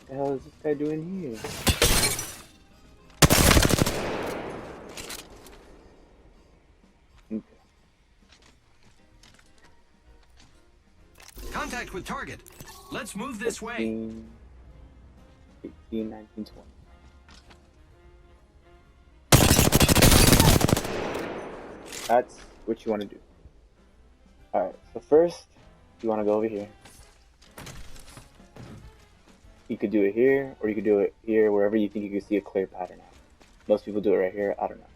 the hell is this guy doing here? Okay. Contact with target. Let's move this way. 18, 19, 20. That's what you want to do. Alright, so first, you want to go over here. You could do it here, or you could do it here, wherever you think you can see a clear pattern at. Most people do it right here, I don't know.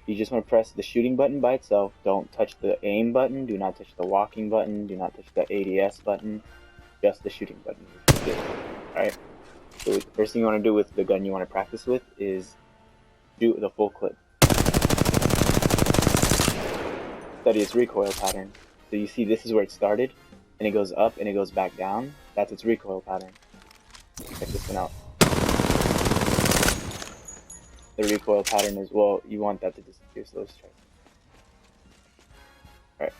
You just want to press the shooting button by itself. Don't touch the aim button, do not touch the walking button, do not touch the ADS button, just the shooting button. Alright, so the first thing you want to do with the gun you want to practice with is shoot the full clip. Study its recoil pattern. So you see this is where it started, and it goes up and it goes back down. That's its recoil pattern. Check this one out. The recoil pattern as well, you want that to disappear, so let's try. Alright.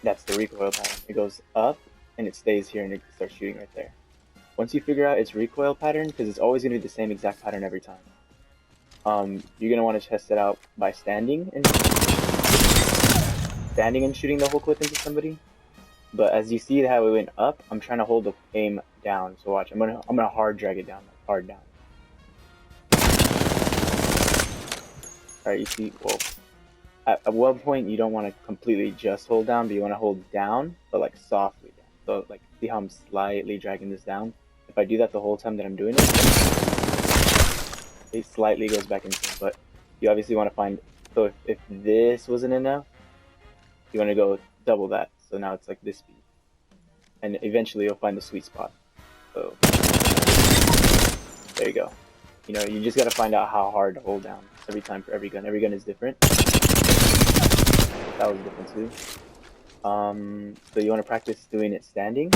That's the recoil pattern. It goes up and it stays here and it starts shooting right there. Once you figure out its recoil pattern, because it's always going to be the same exact pattern every time, you're going to want to test it out by standing and shooting the whole clip into somebody. But as you see how it went up, I'm trying to hold the aim down. So watch, I'm gonna hard drag it down, like hard down. Alright, you see, well, at one point you don't want to completely just hold down, but you want to hold down, but like softly down. So like, see how I'm slightly dragging this down? If I do that the whole time that I'm doing it, it slightly goes back into it. But you obviously want to find, so if this wasn't enough, you want to go double that. So now it's like this speed. And eventually you'll find the sweet spot. So there you go. You know, you just gotta find out how hard to hold down every time for every gun. Every gun is different. That was different too. So you want to practice doing it standing.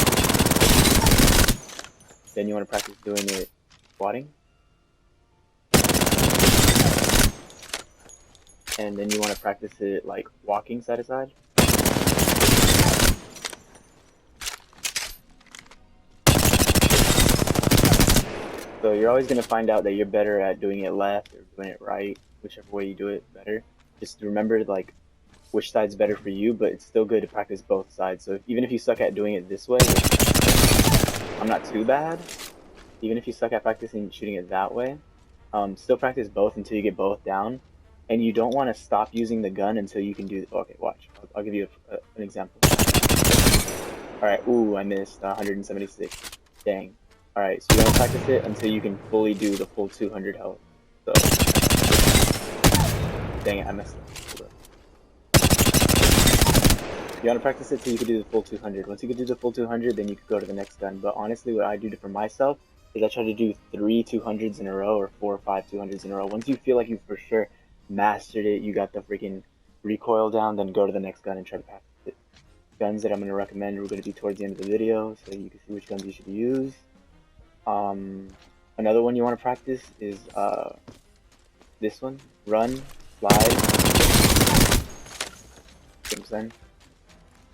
Then you want to practice doing it squatting. And then you want to practice it like walking side to side. So you're always going to find out that you're better at doing it left or doing it right, whichever way you do it better. Just remember like which side's better for you, but it's still good to practice both sides. So even if you suck at doing it this way, I'm not too bad. Even if you suck at practicing shooting it that way, still practice both until you get both down. And you don't want to stop using the gun until you can do. Okay, watch. I'll give you an example. All right. Ooh, I missed 176. Dang. Alright, so you want to practice it until you can fully do the full 200 health. So, dang it, I messed up. You want to practice it till you can do the full 200. Once you can do the full 200, then you can go to the next gun. But honestly, what I do for myself is I try to do 3 200s in a row or 4 or 5 200s in a row. Once you feel like you for sure mastered it, you got the freaking recoil down, then go to the next gun and try to practice it. Guns that I'm going to recommend are going to be towards the end of the video, so you can see which guns you should use. Another one you want to practice is this one. Run, slide.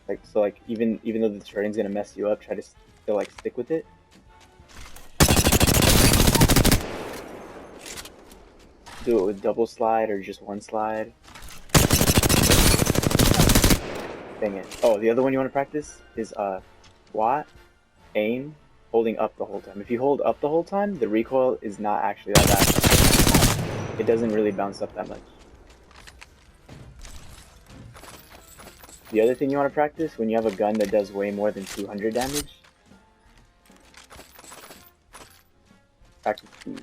Like so, like even though the terrain's gonna mess you up, try to still like stick with it. Do it with double slide or just one slide. Dang it. Oh, the other one you want to practice is squat, aim, holding up the whole time. If you hold up the whole time, the recoil is not actually that bad. It doesn't really bounce up that much. The other thing you want to practice when you have a gun that does way more than 200 damage, practice these.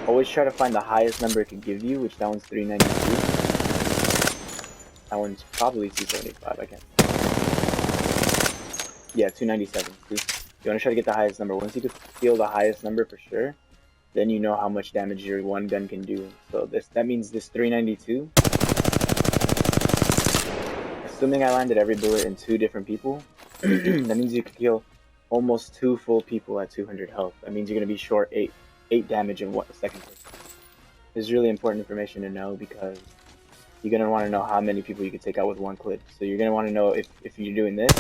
Always try to find the highest number it can give you, which that one's 392. That one's probably 275, I can't. Yeah, 297. See? You want to try to get the highest number. Once you can feel the highest number for sure, then you know how much damage your one gun can do. So that means this 392. Assuming I landed every bullet in 2 different people, that means you can kill almost 2 full people at 200 health. That means you're going to be short 8 damage in a second. This is really important information to know because you're going to want to know how many people you can take out with one clip. So you're going to want to know if you're doing this,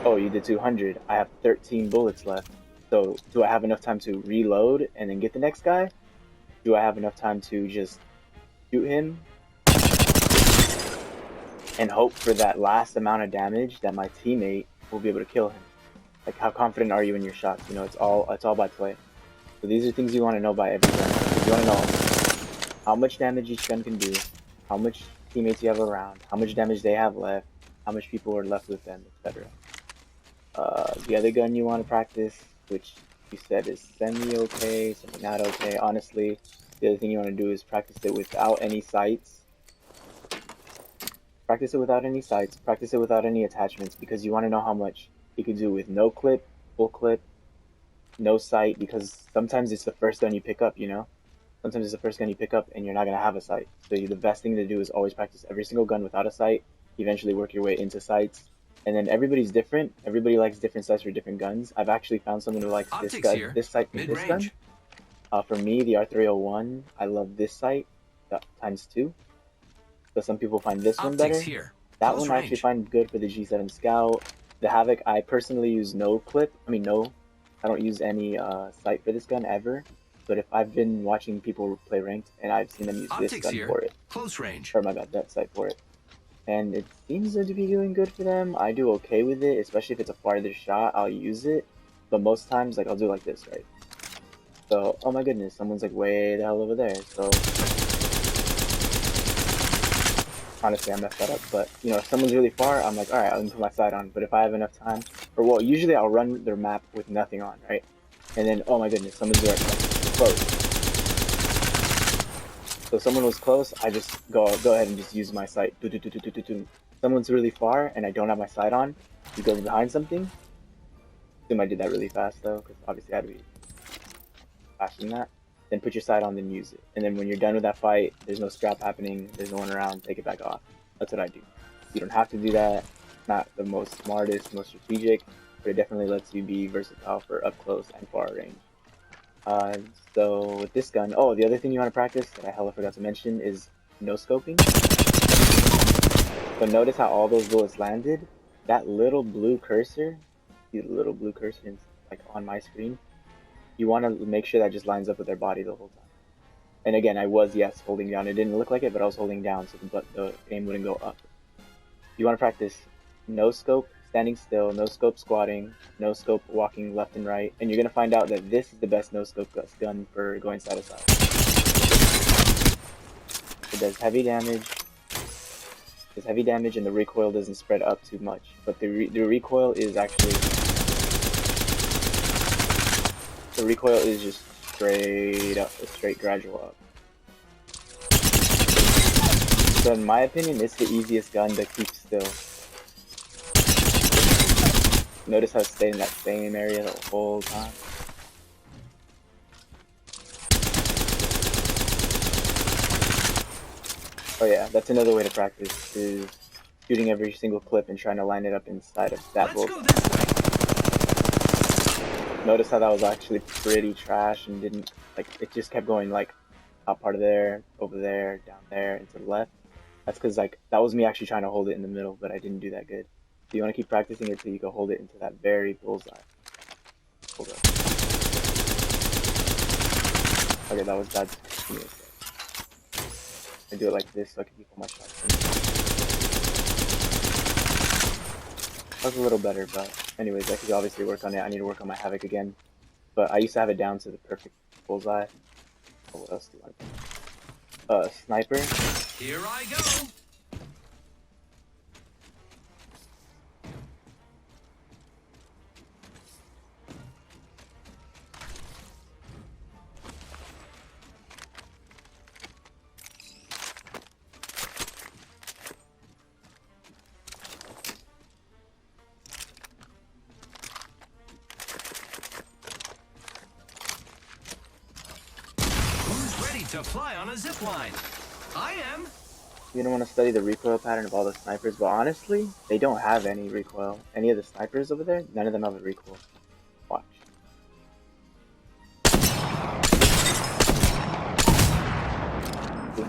Oh, you did 200. I have 13 bullets left. So do I have enough time to reload and then get the next guy? Do I have enough time to just shoot him and hope for that last amount of damage that my teammate will be able to kill him? Like, how confident are you in your shots? You know, it's all by play. So these are things you want to know by every gun. You want to know how much damage each gun can do, how much teammates you have around, how much damage they have left, how much people are left with them, etc. The other gun you want to practice, which you said is semi-okay, semi-not okay. Honestly, the other thing you want to do is practice it without any sights. Practice it without any sights. Practice it without any attachments because you want to know how much you can do with no clip, full clip, no sight, because sometimes it's the first gun you pick up, you know? Sometimes it's the first gun you pick up and you're not going to have a sight. So the best thing to do is always practice every single gun without a sight. Eventually work your way into sights. And then everybody's different. Everybody likes different sights for different guns. I've actually found someone who likes this gun, this sight for this gun. For me, the R301, I love this sight ×2. So some people find this one better. That one I actually find good for the G7 Scout. The Havoc, I personally use no clip. I don't use any sight for this gun ever. But if I've been watching people play ranked and I've seen them use this gun for it. Close range. Or my bad, that sight for it. And it seems to be doing good for them. I do okay with it, especially if it's a farther shot, I'll use it. But most times, like, I'll do like this, right? So, oh my goodness, someone's like way the hell over there. So, honestly, I messed that up. But, you know, if someone's really far, I'm like, alright, I'll put my sight on. But if I have enough time, or well, usually I'll run their map with nothing on, right? And then, oh my goodness, someone's there, like, close. So if someone was close, I just go ahead and just use my sight. Someone's really far and I don't have my sight on, you go behind something. Assume I did that really fast though, because obviously I had to be faster than that. Then put your sight on, then use it. And then when you're done with that fight, there's no scrap happening, there's no one around, take it back off. That's what I do. You don't have to do that. It's not the most smartest, most strategic, but it definitely lets you be versatile for up close and far range. So with this gun, oh, the other thing you want to practice that I hella forgot to mention is no scoping. So notice how all those bullets landed. That little blue cursor, see the little blue cursor like on my screen. You want to make sure that just lines up with their body the whole time. And again, I was holding down. It didn't look like it, but I was holding down so the aim wouldn't go up. You want to practice no scope, standing still, no scope squatting, no scope walking left and right, and you're going to find out that this is the best no scope gun for going side to side. It does heavy damage. It's heavy damage and the recoil doesn't spread up too much, but the recoil is actually, the recoil is just straight up, a straight gradual up. So in my opinion, it's the easiest gun to keep still. Notice how it stayed in that same area the whole time. Oh yeah, that's another way to practice, is shooting every single clip and trying to line it up inside of that bolt. Notice how that was actually pretty trash and didn't, like, it just kept going like top part of there, over there, down there, and to the left. That's because, like, that was me actually trying to hold it in the middle, but I didn't do that good. So you want to keep practicing it till you can hold it into that very bullseye. Hold up. Okay, that was bad. I do it like this so I can keep all my shots in. That was a little better, but anyways, I could obviously work on it. I need to work on my Havoc again. But I used to have it down to the perfect bullseye. Oh, what else do I want? Sniper. Here I go. To fly on a zip line. I am. You don't want to study the recoil pattern of all the snipers, but honestly, they don't have any recoil. Any of the snipers over there, none of them have a recoil. Watch. See?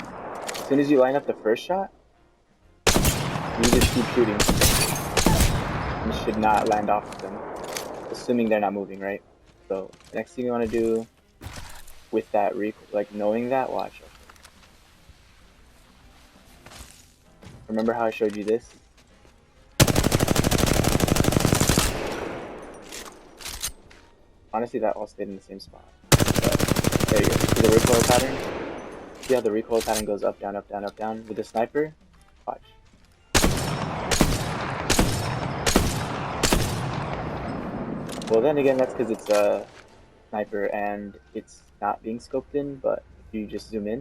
As soon as you line up the first shot, you just keep shooting. You should not land off of them, assuming they're not moving, right? So the next thing you want to do with that recoil, like knowing that, watch. Remember how I showed you this? Honestly, that all stayed in the same spot. But there you go. See the recoil pattern? See how the recoil pattern goes up, down, up, down, up, down? With the sniper, watch. Well, then again, that's because it's a sniper and it's not being scoped in, but if you just zoom in,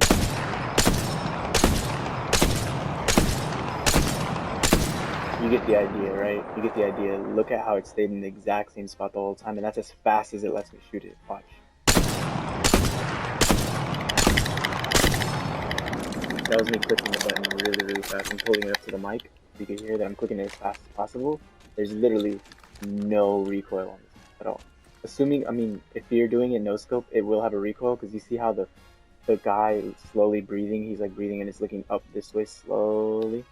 you get the idea, right? You get the idea. Look at how it stayed in the exact same spot the whole time, and that's as fast as it lets me shoot it. Watch. That was me clicking the button really, really fast. I'm holding it up to the mic. You can hear that I'm clicking it as fast as possible. There's literally no recoil on this at all. Assuming, I mean, if you're doing it no scope, it will have a recoil because you see how the guy is slowly breathing. He's like breathing and it's looking up this way slowly.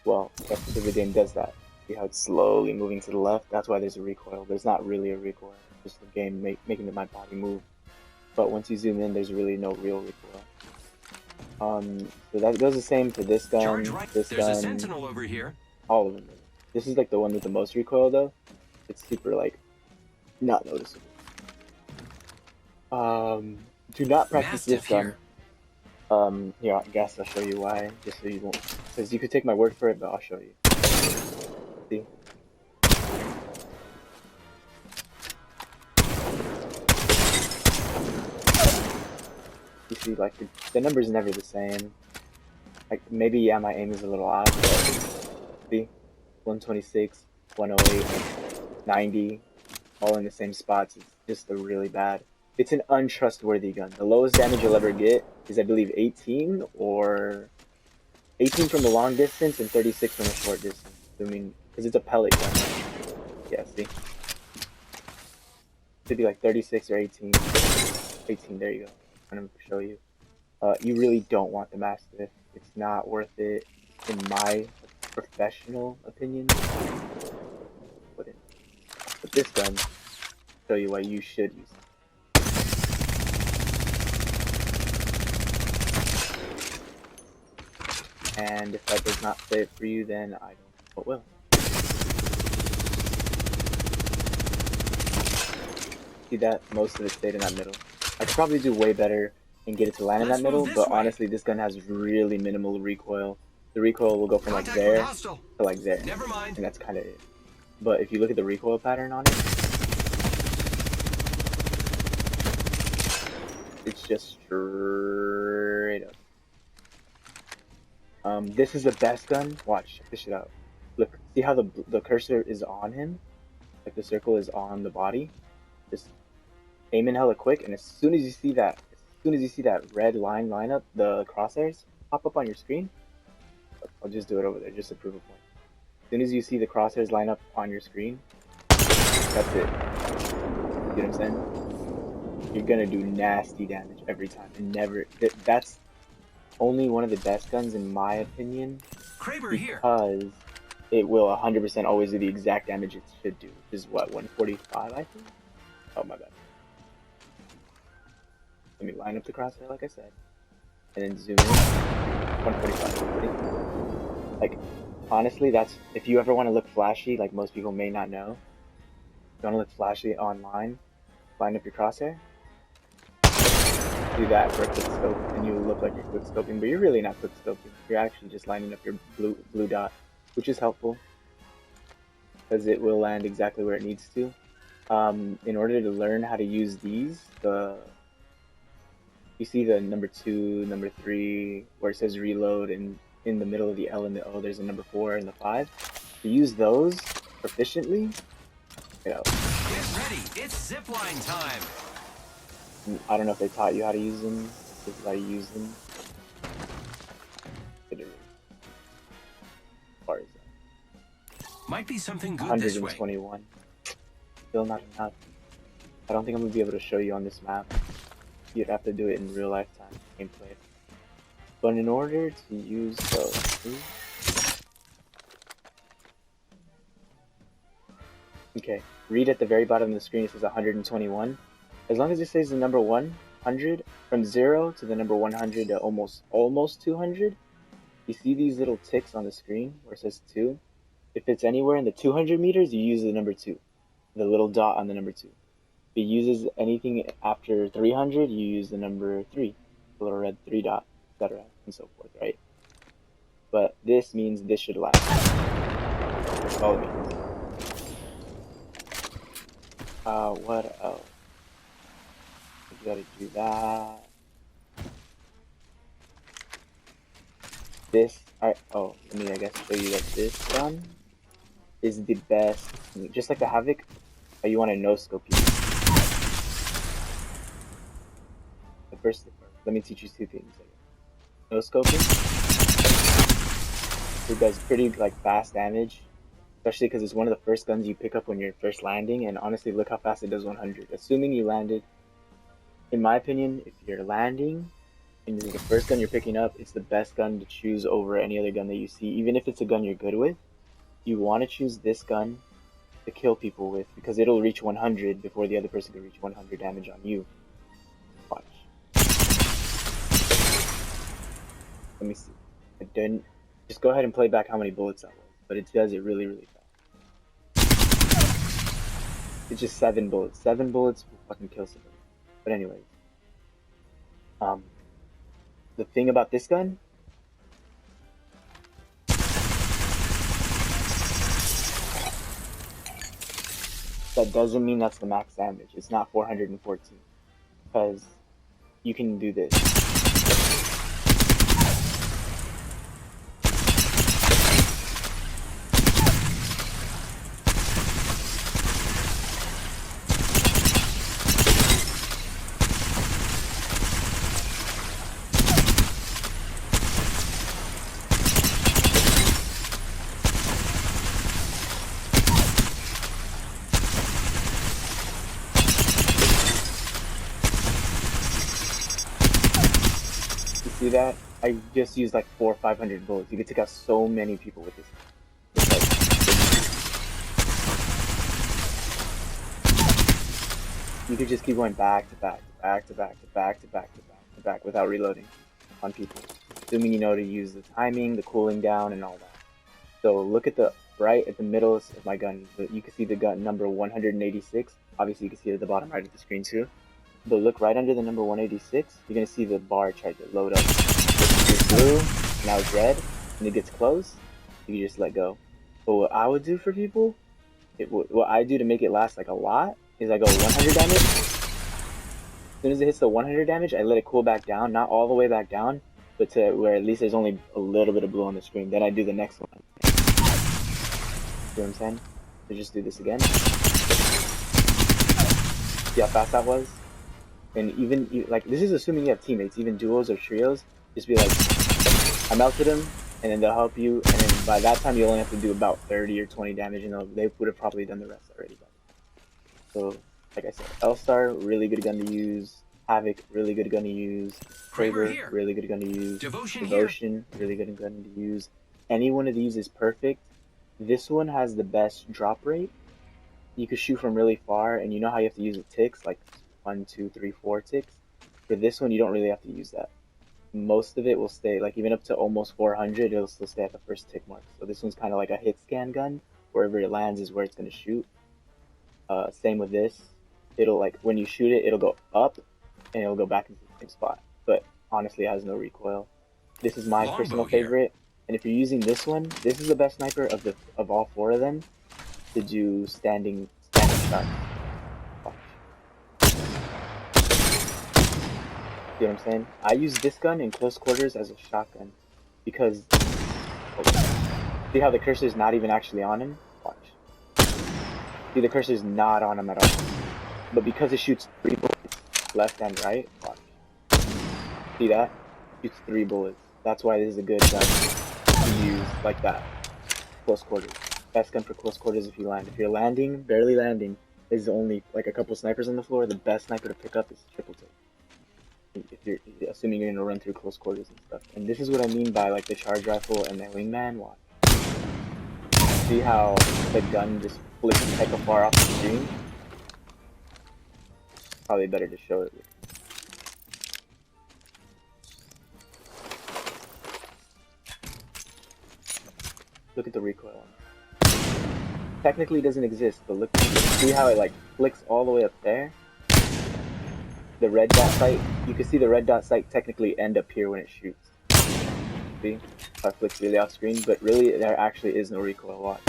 Well, that's because the game does that. See how it's slowly moving to the left? That's why there's a recoil. There's not really a recoil. It's just the game making my body move. But once you zoom in, there's really no real recoil. So that goes the same for this gun, this There's gun, a sentinel over here. all of them. This is like the one with the most recoil though. It's super like not noticeable. Do not practice this gun. Here, I guess I'll show you why, just so you won't. Because you could take my word for it, but I'll show you. See? You see, like the number's never the same. Like maybe yeah, my aim is a little off, but see, 126, 108, 90, all in the same spots. It's just a really bad. It's an untrustworthy gun. The lowest damage you'll ever get is, I believe, 18 or 18 from the long distance and 36 from the short distance. I mean, because it's a pellet gun. Yeah, see? Should be like 36 or 18. 18, there you go. I'm going to show you. You really don't want the Mastiff. It's not worth it, in my professional opinion. But this gun, I'll show you why you should use it. And if that does not play it for you, then I don't know what will. See that? Most of it stayed in that middle. I could probably do way better and get it to land in that middle, but honestly, this gun has really minimal recoil. The recoil will go from like there to like there, and that's kind of it. But if you look at the recoil pattern on it, it's just straight up. This is the best gun. Watch, check this shit out. Look, see how the cursor is on him? Like the circle is on the body. Just aim in hella quick, and as soon as you see that red line up, the crosshairs pop up on your screen. I'll just do it over there, just to prove a point. As soon as you see the crosshairs line up on your screen, that's it. You know what I'm saying? You're gonna do nasty damage every time, and never. That's only one of the best guns in my opinion, because it will 100% always do the exact damage it should do, which is what, 145, I think? Oh, my bad. Let me line up the crosshair like I said, and then zoom in. 145. Like, honestly, that's, if you ever want to look flashy, like most people may not know, if you want to look flashy online, line up your crosshair, do that for a quick scope, and you will look like you're quick scoping, but you're really not quick scoping. You're actually just lining up your blue dot, which is helpful because it will land exactly where it needs to. In order to learn how to use these, you see the number 2, number 3, where it says reload, and in the middle of the L and the O, there's a number 4 and the 5. To use those proficiently, you know. Get ready, it's zipline time. I don't know if they taught you how to use them. This is how you use them. Might be something good 121. Still not enough. I don't think I'm gonna be able to show you on this map. You'd have to do it in real life time gameplay. But in order to use those, Okay. Read at the very bottom of the screen. It says 121. As long as it says the number 100 from 0 to the number 100 to almost 200, you see these little ticks on the screen where it says 2. If it's anywhere in the 200 meters, you use the number 2, the little dot on the number 2. If it uses anything after 300, you use the number 3, the little red 3 dot, etc., and so forth, right? But this means this should last. That's all it means. What else? You gotta do that. This, oh, let me, I guess, show you that this gun is the best. Just like the Havoc, you want to no-scope you. Let me teach you two things. No-scoping, it does pretty, like, fast damage. Especially because it's one of the first guns you pick up when you're first landing, and honestly, look how fast it does 100. Assuming you landed, in my opinion, if you're landing, and this is the first gun you're picking up, it's the best gun to choose over any other gun that you see. Even if it's a gun you're good with, you want to choose this gun to kill people with, because it'll reach 100 before the other person can reach 100 damage on you. Watch. Let me see. I didn't. Just go ahead and play back how many bullets that was, but it does it really, really fast. It's just 7 bullets. 7 bullets will fucking kill somebody. But anyways, the thing about this gun, that doesn't mean that's the max damage. It's not 414, because you can do this. See that? I just used like 400 or 500 bullets. You can take out so many people with this. You could just keep going back to back to back to back to back to back to back to back without reloading on people. Assuming you know to use the timing, the cooling down, and all that. So look at the right at the middle of my gun. You can see the gun number 186. Obviously, you can see it at the bottom right of the screen too. But look right under the number 186, you're going to see the bar try to load up. It's blue, now it's red, and it gets close, you can just let go. But what I would do for people, what I do to make it last like a lot, is I go 100 damage. As soon as it hits the 100 damage, I let it cool back down, not all the way back down, but to where at least there's only a little bit of blue on the screen. Then I do the next one. See what I'm saying? So just do this again. See how fast that was? And even, like, this is assuming you have teammates, even duos or trios, just be like, I melted them, and then they'll help you, and then by that time you only have to do about 30 or 20 damage, and they would have probably done the rest already. So, like I said, L-Star, really good gun to use. Havoc, really good gun to use. Kraber, really good gun to use. Devotion, really good gun to use. Any one of these is perfect. This one has the best drop rate. You can shoot from really far, and you know how you have to use the ticks, like 1, 2, 3, 4 ticks. For this one, you don't really have to use that. Most of it will stay, like even up to almost 400, it'll still stay at the first tick mark. So this one's kind of like a hit scan gun. Wherever it lands is where it's going to shoot. Same with this. It'll, like, when you shoot it, it'll go up, and it'll go back into the same spot. But honestly, it has no recoil. This is my personal favorite. And if you're using this one, this is the best sniper of all 4 of them to do standing shots. See what I'm saying? I use this gun in close quarters as a shotgun because see how the cursor's not even actually on him? Watch. See, the cursor's not on him at all. But because it shoots 3 bullets, left and right, watch. See that? Shoots 3 bullets. That's why this is a good gun to use like that. Close quarters. Best gun for close quarters if you land. If you're landing, barely landing, there's only like a couple snipers on the floor. The best sniper to pick up is triple take. If you're assuming you're gonna run through close quarters and stuff. And this is what I mean by like the charge rifle and the wingman. Watch. See how the gun just flicks hecka far off the screen. Probably better to show it. Look at the recoil on it. Technically doesn't exist, but look, see how it like flicks all the way up there? The red dot sight, you can see the red dot sight technically end up here when it shoots. See? How it flicks really off screen, but really there actually is no recoil. Watch.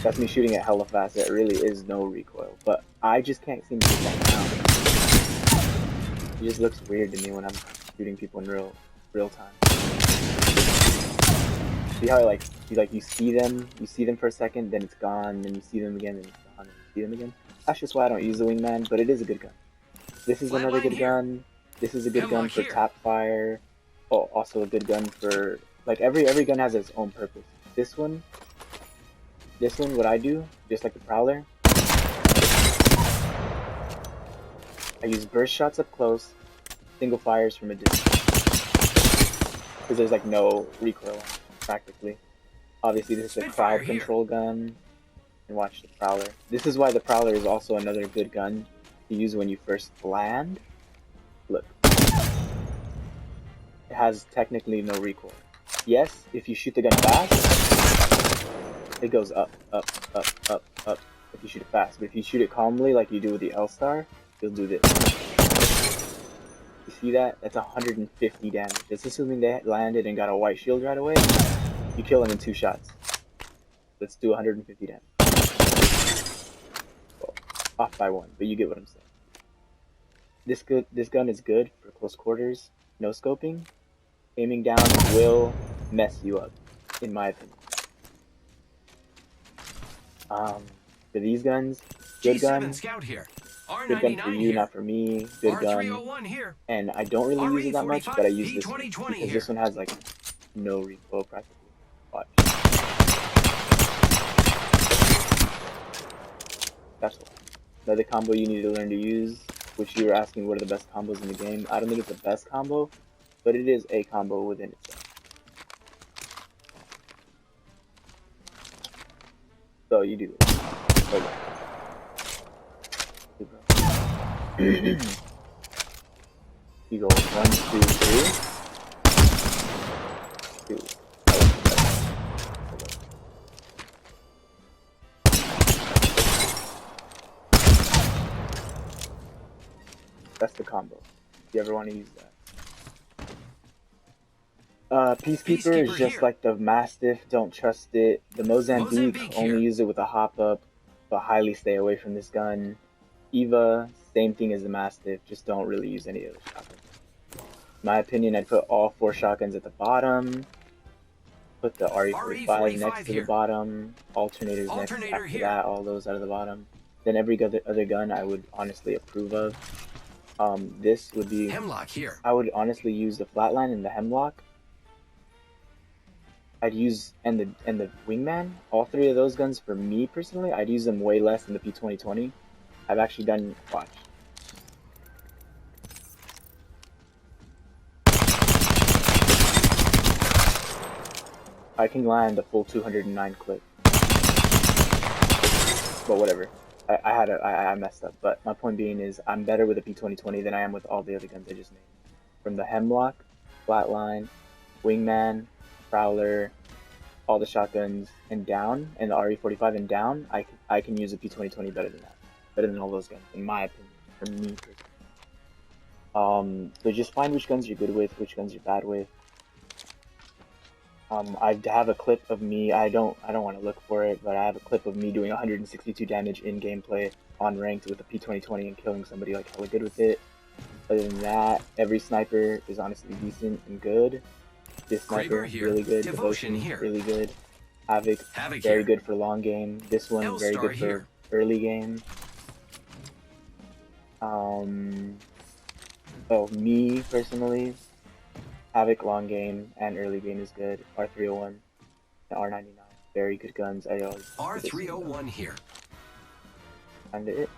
That's me shooting it hella fast. There really is no recoil, but I just can't seem to get that down. It just looks weird to me when I'm shooting people in real time. See how you see them for a second, then it's gone, then you see them again, then it's gone, then you see them again. That's just why I don't use the wingman, but it is a good gun. This is another good gun. This is a good gun for tap fire. Oh, also a good gun for like every gun has its own purpose. This one, what I do, just like the Prowler, I use burst shots up close, single fires from a distance, because there's like no recoil on it, practically. Obviously, this is a crowd control gun. And watch the Prowler. This is why the Prowler is also another good gun to use when you first land. Look. It has technically no recoil. Yes, if you shoot the gun fast, it goes up, up, up, up, up, if you shoot it fast. But if you shoot it calmly, like you do with the L-Star, you'll do this. You see that? That's 150 damage. That's assuming they landed and got a white shield right away. You kill them in 2 shots. Let's do 150 damage. Well, off by 1, but you get what I'm saying. This gun is good for close quarters, no scoping. Aiming down will mess you up, in my opinion. For these guns, good gun. Scout here. Good gun for you, not for me. Good gun. Here. And I don't really use it that much, but I use this one because this one has like no recoil practically. Watch. That's one. Another combo you need to learn to use, which you were asking what are the best combos in the game. I don't think it's the best combo, but it is a combo within itself. So you do this. Okay. You go 1, 2, 3. 2. That's the combo. If you ever want to use that. Peacekeeper is just like the Mastiff, don't trust it. The Mozambique only use it with a hop up, but highly stay away from this gun. Eva, same thing as the Mastiff, just don't really use any other shotguns. In my opinion, I'd put all 4 shotguns at the bottom, put the RE45 next to the bottom, alternators next after that, all those out of the bottom. Then every other gun I would honestly approve of. This would be Hemlock here. I would honestly use the Flatline and the Hemlock. I'd use and the Wingman. All 3 of those guns for me personally, I'd use them way less than the P2020. I've actually done watch. I can land a full 209 clip. But whatever. I messed up, but my point being is I'm better with the P2020 than I am with all the other guns I just named. From the Hemlock, Flatline, Wingman, Prowler, all the shotguns, and down, and the RE45 and down, I can use a P2020 better than that. Better than all those guns, in my opinion, for me personally. So just find which guns you're good with, which guns you're bad with. I have a clip of me, I don't want to look for it, but I have a clip of me doing 162 damage in gameplay on ranked with a P2020 and killing somebody like hella good with it. Other than that, every sniper is honestly decent and good. This sniper, really good. Devotion, really good. Havoc very good for long game. This one, very good for early game. So me, personally, Havoc long game and early game is good. R301 and R99, very good guns. I always R301 here. Kinda it.